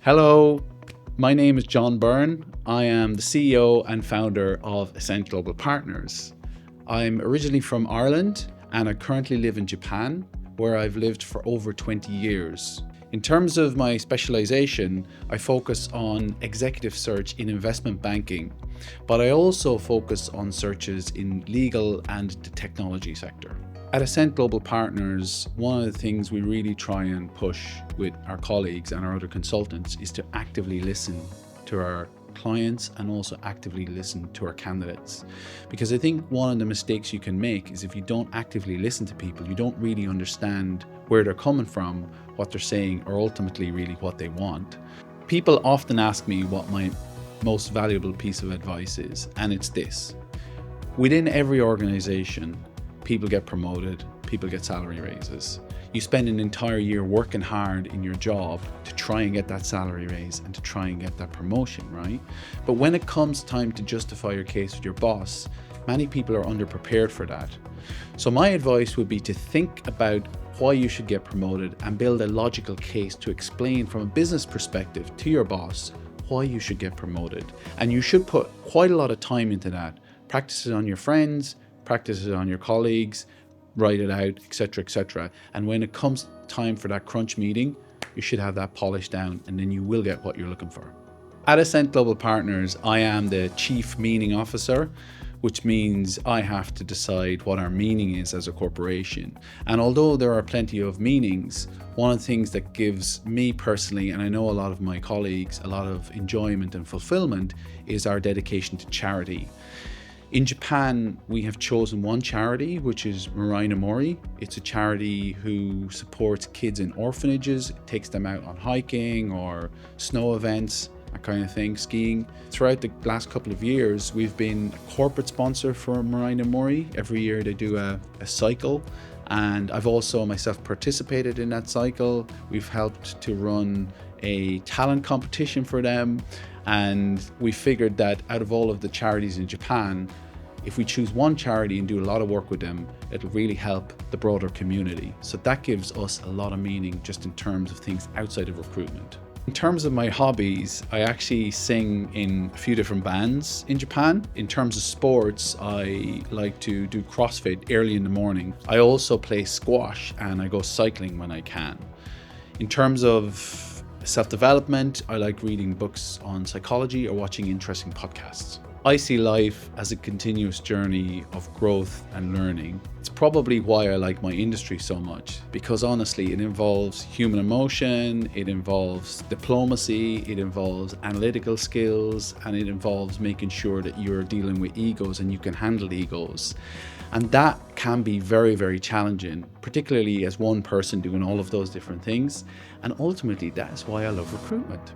Hello, my name is John Byrne. I am the CEO and founder of Ascent Global Partners. I'm originally from Ireland and I currently live in Japan, where I've lived for over 20 years. In terms of my specialization, I focus on executive search in investment banking, but I also focus on searches in legal and the technology sector. At Ascent Global Partners, one of the things we really try and push with our colleagues and our other consultants is to actively listen to our clients and also actively listen to our candidates. Because I think one of the mistakes you can make is if you don't actively listen to people, you don't really understand where they're coming from, what they're saying, or ultimately really what they want. People often ask me what my most valuable piece of advice is, and it's this. Within every organization, people get promoted, people get salary raises. You spend an entire year working hard in your job to try and get that salary raise and to try and get that promotion, right? But when it comes time to justify your case with your boss, many people are underprepared for that. So my advice would be to think about why you should get promoted and build a logical case to explain from a business perspective to your boss why you should get promoted. And you should put quite a lot of time into that. Practice it on your friends, practice it on your colleagues, write it out, etc., etc. And when it comes time for that crunch meeting, you should have that polished down and then you will get what you're looking for. At Ascent Global Partners, I am the Chief Meaning Officer, which means I have to decide what our meaning is as a corporation. And although there are plenty of meanings, one of the things that gives me personally, and I know a lot of my colleagues, a lot of enjoyment and fulfillment is our dedication to charity. In Japan, we have chosen one charity, which is Mirai no Mori. It's a charity who supports kids in orphanages, takes them out on hiking or snow events, that kind of thing, skiing. Throughout the last couple of years, we've been a corporate sponsor for Mirai no Mori. Every year they do a cycle, and I've also myself participated in that cycle. We've helped to run a talent competition for them, and we figured that out of all of the charities in Japan, if we choose one charity and do a lot of work with them, it'll really help the broader community. So that gives us a lot of meaning just in terms of things outside of recruitment. In terms of my hobbies, I actually sing in a few different bands in Japan. In terms of sports, I like to do CrossFit early in the morning. I also play squash and I go cycling when I can. In terms of self-development, I like reading books on psychology or watching interesting podcasts. I see life as a continuous journey of growth and learning. It's probably why I like my industry so much, because honestly, it involves human emotion, it involves diplomacy, it involves analytical skills, and it involves making sure that you're dealing with egos and you can handle egos. And that can be very, very challenging, particularly as one person doing all of those different things. And ultimately, that's why I love recruitment.